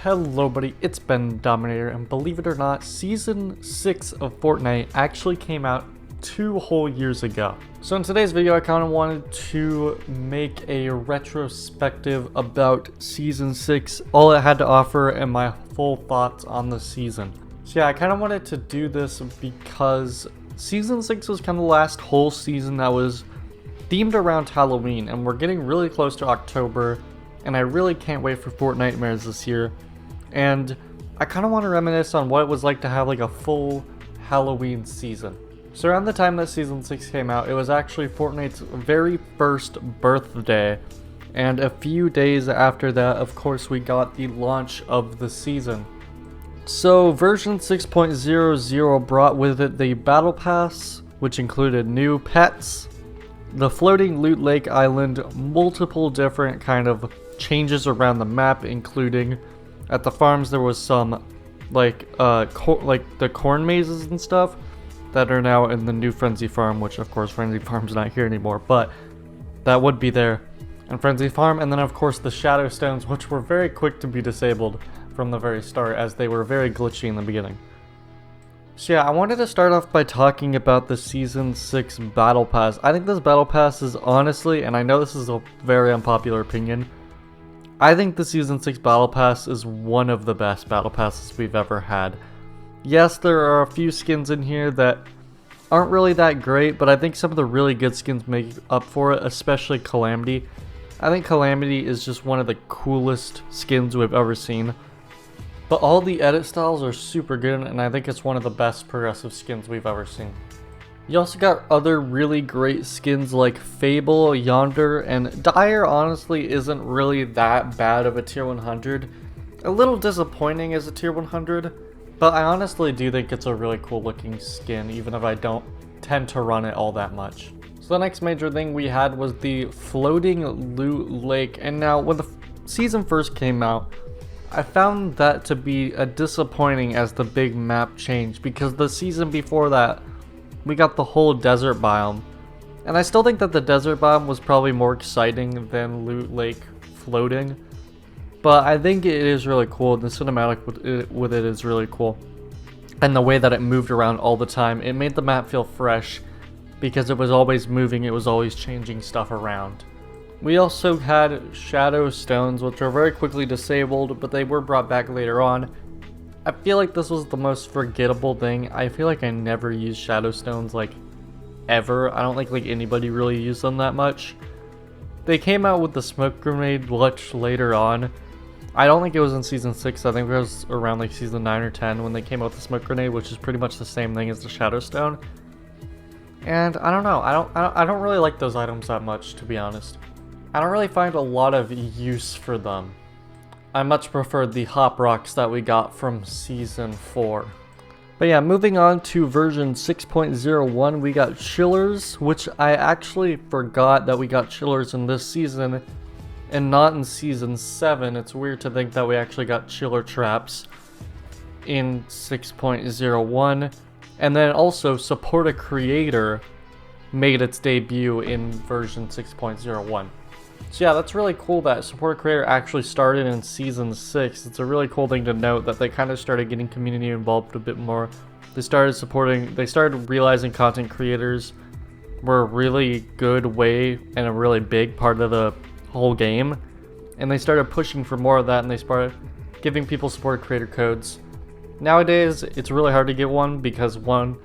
Hello buddy, it's Ben Dominator, and believe it or not, Season 6 of Fortnite actually came out 2 whole years ago. So in today's video, I kind of wanted to make a retrospective about Season 6, all it had to offer, and my full thoughts on the season. So yeah, I kind of wanted to do this because Season 6 was kind of the last whole season that was themed around Halloween, and we're getting really close to October, and I really can't wait for Fortnitemares this year. And I kind of want to reminisce on what it was like to have like a full Halloween season. So around the time that Season 6 came out, it was actually Fortnite's very first birthday. And a few days after that, of course, we got the launch of the season. So version 6.00 brought with it the Battle Pass, which included new pets, the floating loot lake island, multiple different kind of changes around the map, including at the farms there was some like the corn mazes and stuff that are now in the new Frenzy Farm, which of course Frenzy Farm's not here anymore, but that would be there in Frenzy Farm. And then of course the Shadow Stones, which were very quick to be disabled from the very start as they were very glitchy in the beginning. So yeah, I wanted to start off by talking about the Season 6 Battle Pass. I think this Battle Pass is honestly, and I know this is a very unpopular opinion, I think the Season 6 Battle Pass is one of the best Battle Passes we've ever had. Yes, there are a few skins in here that aren't really that great, but I think some of the really good skins make up for it, especially Calamity. I think Calamity is just one of the coolest skins we've ever seen. But all the edit styles are super good, and I think it's one of the best progressive skins we've ever seen. You also got other really great skins like Fable, Yonder, and Dire honestly isn't really that bad of a tier 100. A little disappointing as a tier 100, but I honestly do think it's a really cool looking skin, even if I don't tend to run it all that much. So the next major thing we had was the floating loot lake, and now when the season first came out, I found that to be a disappointing as the big map change, because the season before that, we got the whole desert biome. And I still think that the desert biome was probably more exciting than Loot Lake floating. But I think it is really cool. The cinematic with it is really cool. And the way that it moved around all the time, it made the map feel fresh because it was always moving, it was always changing stuff around. We also had Shadow Stones, which are very quickly disabled, but they were brought back later on. I feel like this was the most forgettable thing. I feel like I never used Shadow Stones, like, ever. I don't think, like, anybody really used them that much. They came out with the smoke grenade much later on. I don't think it was in Season 6, I think it was around, like, Season 9 or 10 when they came out with the smoke grenade, which is pretty much the same thing as the Shadow Stone. And, I don't know, I don't really like those items that much, to be honest. I don't really find a lot of use for them. I much preferred the Hop Rocks that we got from Season 4. But yeah, moving on to version 6.01, we got Chillers, which I actually forgot that we got Chillers in this season and not in Season 7. It's weird to think that we actually got Chiller Traps in 6.01. And then also Support a Creator made its debut in version 6.01. So yeah, that's really cool that Support a Creator actually started in Season 6. It's a really cool thing to note that they kind of started getting community involved a bit more. They started realizing content creators were a really good way and a really big part of the whole game. And they started pushing for more of that, and they started giving people Support a Creator codes. Nowadays, it's really hard to get one because one,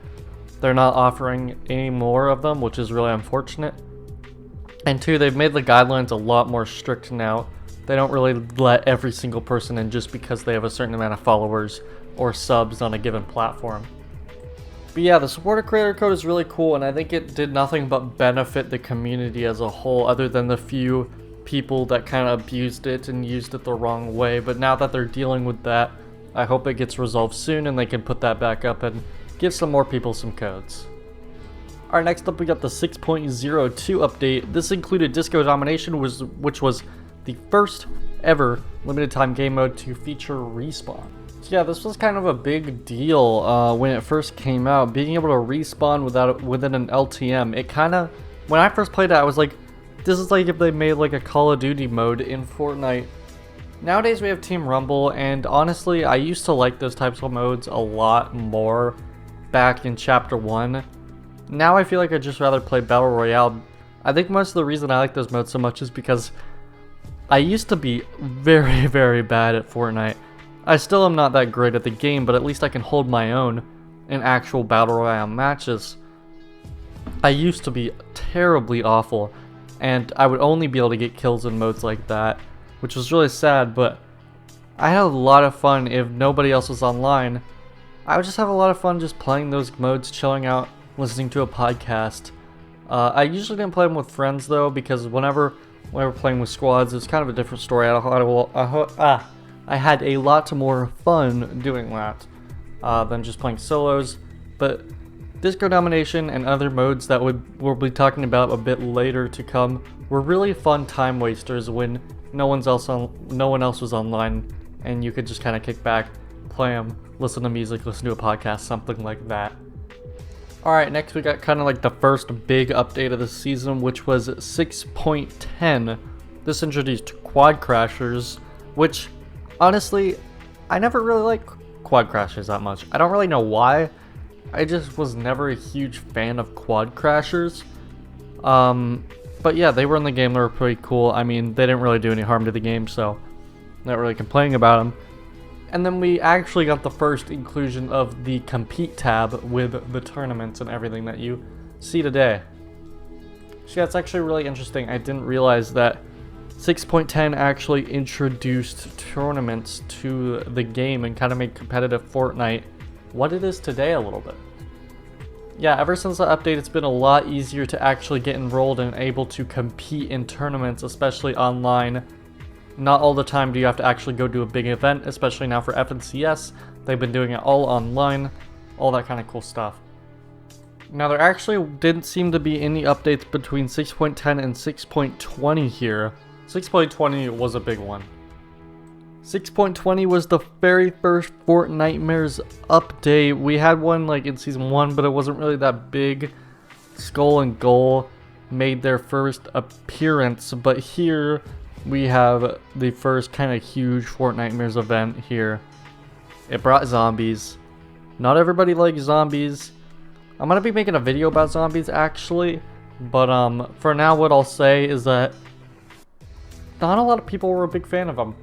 they're not offering any more of them, which is really unfortunate. And two, they've made the guidelines a lot more strict now. They don't really let every single person in just because they have a certain amount of followers or subs on a given platform. But yeah, the Support a Creator code is really cool, and I think it did nothing but benefit the community as a whole, other than the few people that kind of abused it and used it the wrong way. But now that they're dealing with that, I hope it gets resolved soon and they can put that back up and give some more people some codes. Alright, next up we got the 6.02 update. This included Disco Domination, which was the first ever limited time game mode to feature respawn. So yeah, this was kind of a big deal when it first came out. Being able to respawn within an LTM, it kind of, when I first played it, I was like, this is like if they made like a Call of Duty mode in Fortnite Nowadays we have Team Rumble, and honestly I used to like those types of modes a lot more back in Chapter 1. Now I feel like I'd just rather play Battle Royale. I think most of the reason I like those modes so much is because I used to be very, very bad at Fortnite. I still am not that great at the game, but at least I can hold my own in actual Battle Royale matches. I used to be terribly awful, and I would only be able to get kills in modes like that, which was really sad, but I had a lot of fun if nobody else was online. I would just have a lot of fun just playing those modes, chilling out, listening to a podcast. I usually didn't play them with friends though, because whenever we were playing with squads, it was kind of a different story. I had a lot more fun doing that than just playing solos. But Disco Domination and other modes that we'll be talking about a bit later to come were really fun time wasters when no one else was online, and you could just kind of kick back, play them, listen to music, listen to a podcast, something like that. Alright, next we got kind of like the first big update of the season, which was 6.10. This introduced quad crashers, which honestly, I never really liked quad crashers that much. I don't really know why. I just was never a huge fan of quad crashers. But yeah, they were in the game, they were pretty cool. I mean, they didn't really do any harm to the game, so not really complaining about them. And then we actually got the first inclusion of the compete tab with the tournaments and everything that you see today. So yeah, it's actually really interesting. I didn't realize that 6.10 actually introduced tournaments to the game and kind of made competitive Fortnite what it is today a little bit. Yeah, ever since the update, it's been a lot easier to actually get enrolled and able to compete in tournaments, especially online. Not all the time do you have to actually go to a big event, especially now for FNCS. They've been doing it all online, all that kind of cool stuff. Now, there actually didn't seem to be any updates between 6.10 and 6.20 here. 6.20 was a big one. 6.20 was the very first Fortnitemares update. We had one like in Season 1, but it wasn't really that big. Skull and Goal made their first appearance, but here we have the first kind of huge Fortnitemares event here. It brought zombies. Not everybody likes zombies. I'm gonna be making a video about zombies actually, but for now what I'll say is that not a lot of people were a big fan of them.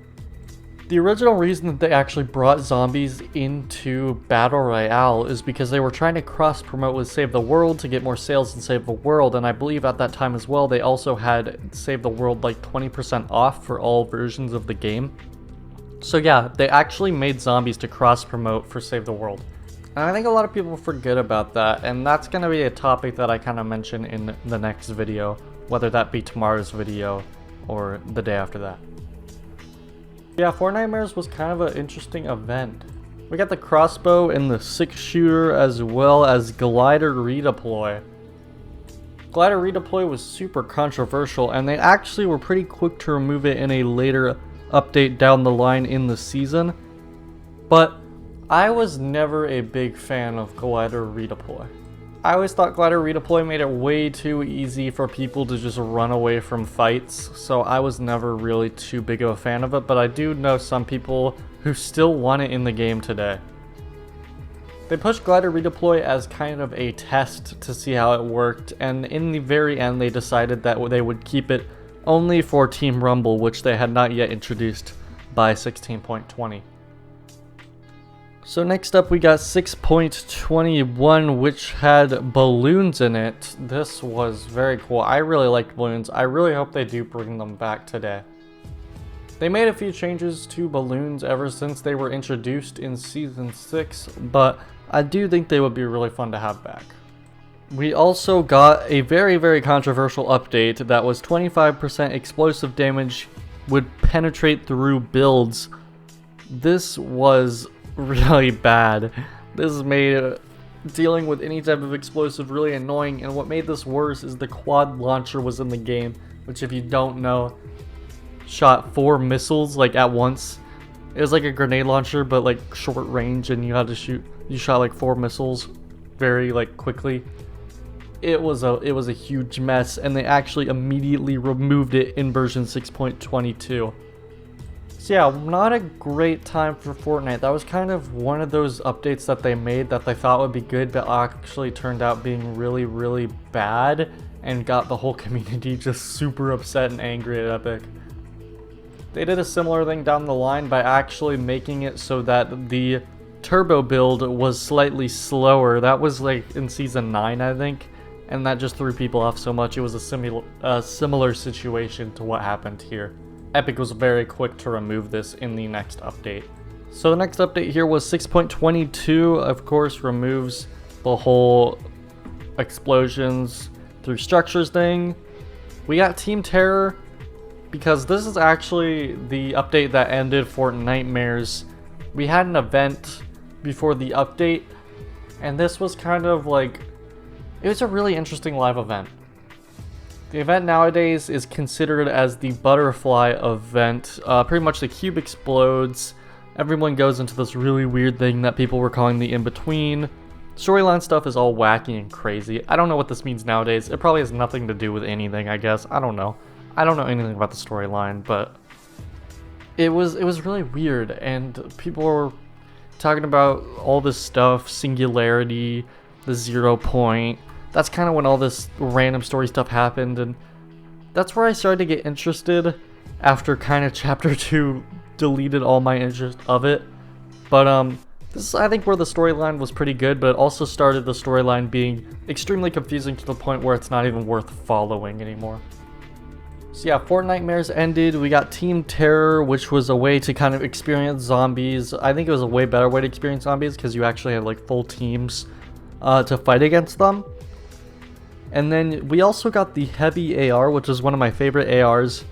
The original reason that they actually brought zombies into Battle Royale is because they were trying to cross-promote with Save the World to get more sales in Save the World, and I believe at that time as well they also had Save the World like 20% off for all versions of the game. So yeah, they actually made zombies to cross-promote for Save the World. And I think a lot of people forget about that, and that's going to be a topic that I kind of mention in the next video, whether that be tomorrow's video or the day after that. Yeah, Fortnitemares was kind of an interesting event. We got the crossbow and the 6-shooter as well as glider redeploy. Glider redeploy was super controversial, and they actually were pretty quick to remove it in a later update down the line in the season. But I was never a big fan of glider redeploy. I always thought glider redeploy made it way too easy for people to just run away from fights, so I was never really too big of a fan of it, but I do know some people who still want it in the game today. They pushed glider redeploy as kind of a test to see how it worked, and in the very end they decided that they would keep it only for Team Rumble, which they had not yet introduced by 16.20. So next up we got 6.21, which had balloons in it. This was very cool. I really liked balloons. I really hope they do bring them back today. They made a few changes to balloons ever since they were introduced in Season 6, but I do think they would be really fun to have back. We also got a very, very controversial update that was 25% explosive damage would penetrate through builds. This was really bad. This made dealing with any type of explosive really annoying, and what made this worse is the quad launcher was in the game, which if you don't know, shot 4 missiles like at once. It was like a grenade launcher but like short range, and you shot like 4 missiles very like quickly. It was a huge mess, and they actually immediately removed it in version 6.22. So yeah, not a great time for Fortnite. That was kind of one of those updates that they made that they thought would be good, but actually turned out being really, really bad and got the whole community just super upset and angry at Epic. They did a similar thing down the line by actually making it so that the turbo build was slightly slower. That was like in Season 9, I think, and that just threw people off so much. It was a similar situation to what happened here. Epic was very quick to remove this in the next update. So the next update here was 6.22, of course, removes the whole explosions through structures thing. We got Team Terror, because this is actually the update that ended Fortnitemares. We had an event before the update, and this was kind of like, it was a really interesting live event. The event nowadays is considered as the butterfly event. Pretty much the cube explodes, everyone goes into this really weird thing that people were calling the in-between. Storyline stuff is all wacky and crazy. I don't know what this means nowadays. It probably has nothing to do with anything, I guess. I don't know. I don't know anything about the storyline, but it was really weird, and people were talking about all this stuff, singularity, the 0 point. That's kind of when all this random story stuff happened, and that's where I started to get interested after kind of Chapter 2 deleted all my interest of it. But this is, I think, where the storyline was pretty good, but it also started the storyline being extremely confusing to the point where it's not even worth following anymore. So yeah, Fortnitemares ended. We got Team Terror, which was a way to kind of experience zombies. I think it was a way better way to experience zombies because you actually had like full teams to fight against them. And then we also got the Heavy AR, which is one of my favorite ARs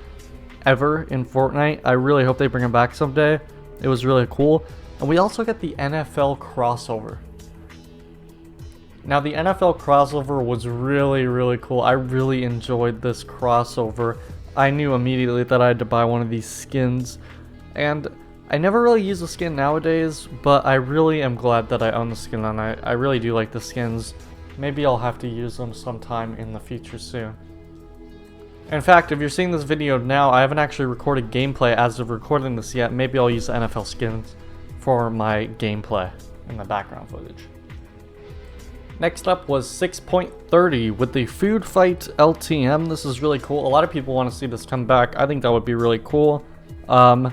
ever in Fortnite. I really hope they bring it back someday. It was really cool. And we also got the NFL crossover. Now the NFL crossover was really, really cool. I really enjoyed this crossover. I knew immediately that I had to buy one of these skins. And I never really use the skin nowadays, but I really am glad that I own the skin, and I really do like the skins. Maybe I'll have to use them sometime in the future soon. In fact, if you're seeing this video now, I haven't actually recorded gameplay as of recording this yet. Maybe I'll use the NFL skins for my gameplay in the background footage. Next up was 6.30 with the Food Fight LTM. This is really cool. A lot of people want to see this come back. I think that would be really cool. No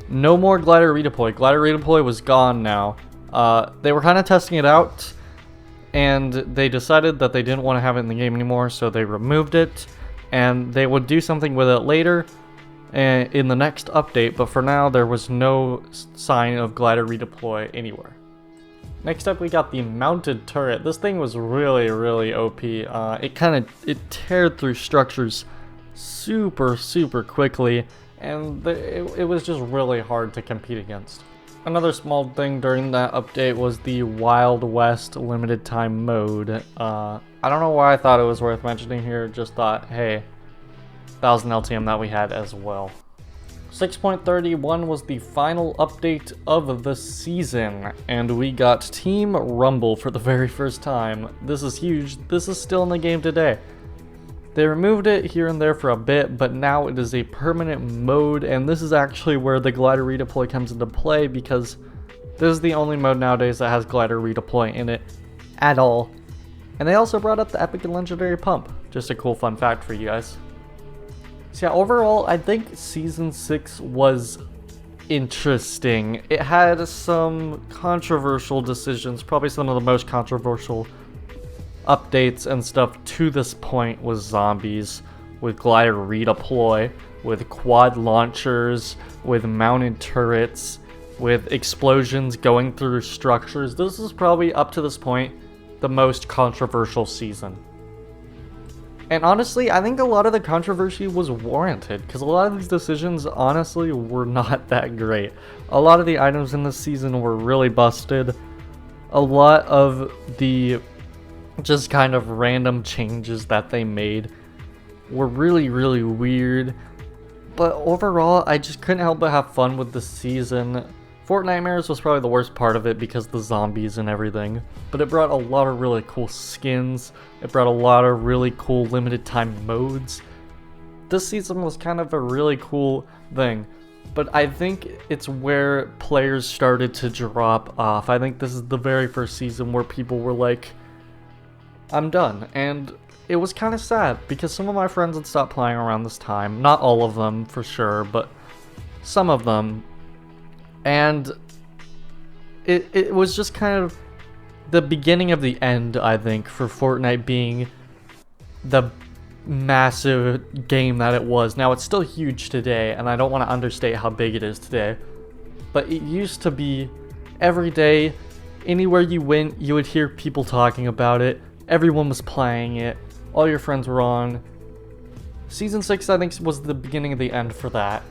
more Glider Redeploy. Glider Redeploy was gone now. They were kind of testing it out, and they decided that they didn't want to have it in the game anymore, so they removed it, and they would do something with it later in the next update, but for now there was no sign of Glider Redeploy anywhere. Next up we got the Mounted Turret. This thing was really, really OP. It teared through structures super quickly, and it was just really hard to compete against. Another small thing during that update was the Wild West limited time mode. I don't know why I thought it was worth mentioning here, just thought, hey, 1000 LTM that we had as well. 6.31 was the final update of the season, and we got Team Rumble for the very first time. This is huge. This is still in the game today. They removed it here and there for a bit, but now it is a permanent mode, and this is actually where the Glider Redeploy comes into play, because this is the only mode nowadays that has Glider Redeploy in it at all. And they also brought up the Epic and Legendary Pump. Just a cool fun fact for you guys. So yeah, overall, I think Season 6 was interesting. It had some controversial decisions, probably some of the most controversial updates and stuff to this point was zombies, with Glider Redeploy, with quad launchers, with mounted turrets, with explosions going through structures. This is probably, up to this point, the most controversial season. And honestly, I think a lot of the controversy was warranted, because a lot of these decisions honestly were not that great. A lot of the items in this season were really busted. A lot of the just kind of random changes that they made were really weird. But overall, I just couldn't help but have fun with the season. Fortnitemares was probably the worst part of it because of the zombies and everything, but it brought a lot of really cool skins. It brought a lot of really cool limited time modes. This season was kind of a really cool thing. but I think it's where players started to drop off. I think this is the very first season where people were like, I'm done. And it was kind of sad because some of my friends had stopped playing around this time. Not all of them for sure, but some of them. And it was just kind of the beginning of the end, I think, for Fortnite being the massive game that it was. Now, it's still huge today, and I don't want to understate how big it is today, but it used to be every day, anywhere you went, you would hear people talking about it. Everyone was playing it. All your friends were on. Season 6, I think, was the beginning of the end for that.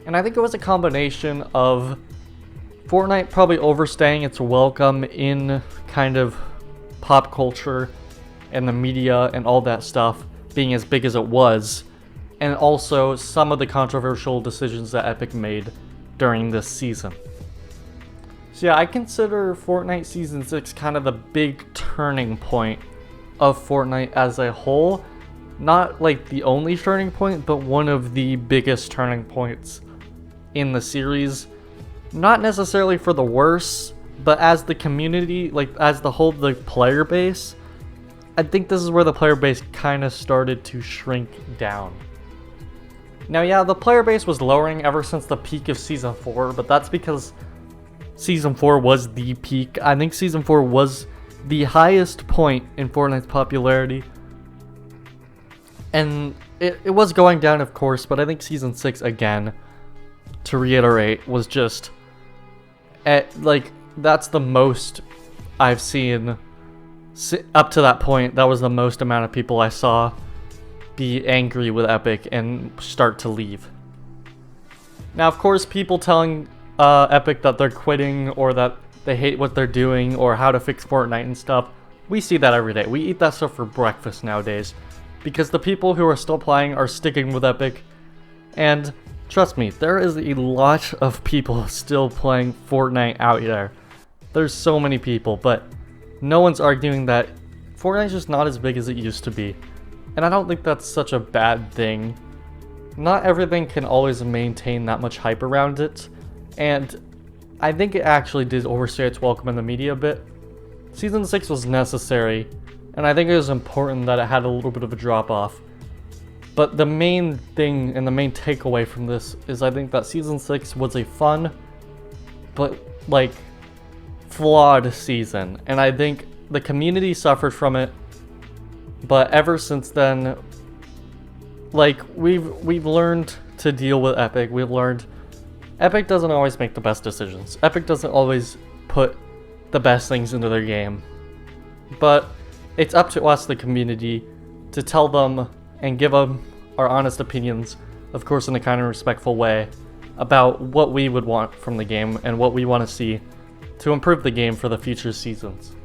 And I think it was a combination of Fortnite probably overstaying its welcome in kind of pop culture and the media and all that stuff being as big as it was, and also some of the controversial decisions that Epic made during this season. So yeah, I consider Fortnite Season 6 kind of the big turning point of Fortnite as a whole. Not like the only turning point, but one of the biggest turning points in the series. Not necessarily for the worse, but as the community, like as the whole the player base, I think this is where the player base kind of started to shrink down. Now yeah, the player base was lowering ever since the peak of Season 4, but that's because Season 4 was the peak. I think Season 4 was the highest point in Fortnite's popularity. And it was going down, of course, but I think Season 6, again, to reiterate, was just like, that's the most I've seen up to that point. That was the most amount of people I saw be angry with Epic and start to leave. Now, of course, people telling Epic that they're quitting or that they hate what they're doing or how to fix Fortnite and stuff, we see that every day. We eat that stuff for breakfast nowadays because the people who are still playing are sticking with Epic. And trust me, there is a lot of people still playing Fortnite out there. There's so many people, but no one's arguing that Fortnite's just not as big as it used to be. And I don't think that's such a bad thing. Not everything can always maintain that much hype around it, and I think it actually did overstay its welcome in the media a bit. Season 6 was necessary, and I think it was important that it had a little bit of a drop-off. But the main thing and the main takeaway from this is I think that Season 6 was a fun, but like, flawed season. And I think the community suffered from it, but ever since then, like, we've learned to deal with Epic. We've learned Epic doesn't always make the best decisions. Epic doesn't always put the best things into their game. But it's up to us, the community, to tell them and give them our honest opinions, of course in a kind of respectful way, about what we would want from the game and what we want to see to improve the game for the future seasons.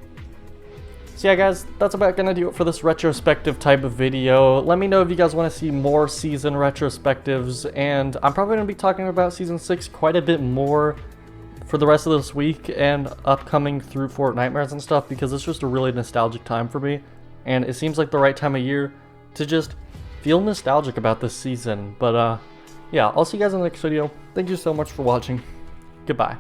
So yeah guys, that's about gonna do it for this retrospective type of video. Let me know if you guys want to see more season retrospectives, and I'm probably going to be talking about Season 6 quite a bit more for the rest of this week and upcoming through Fortnitemares and stuff, because it's just a really nostalgic time for me, and it seems like the right time of year to just feel nostalgic about this season. But yeah, I'll see you guys in the next video. Thank you so much for watching. Goodbye.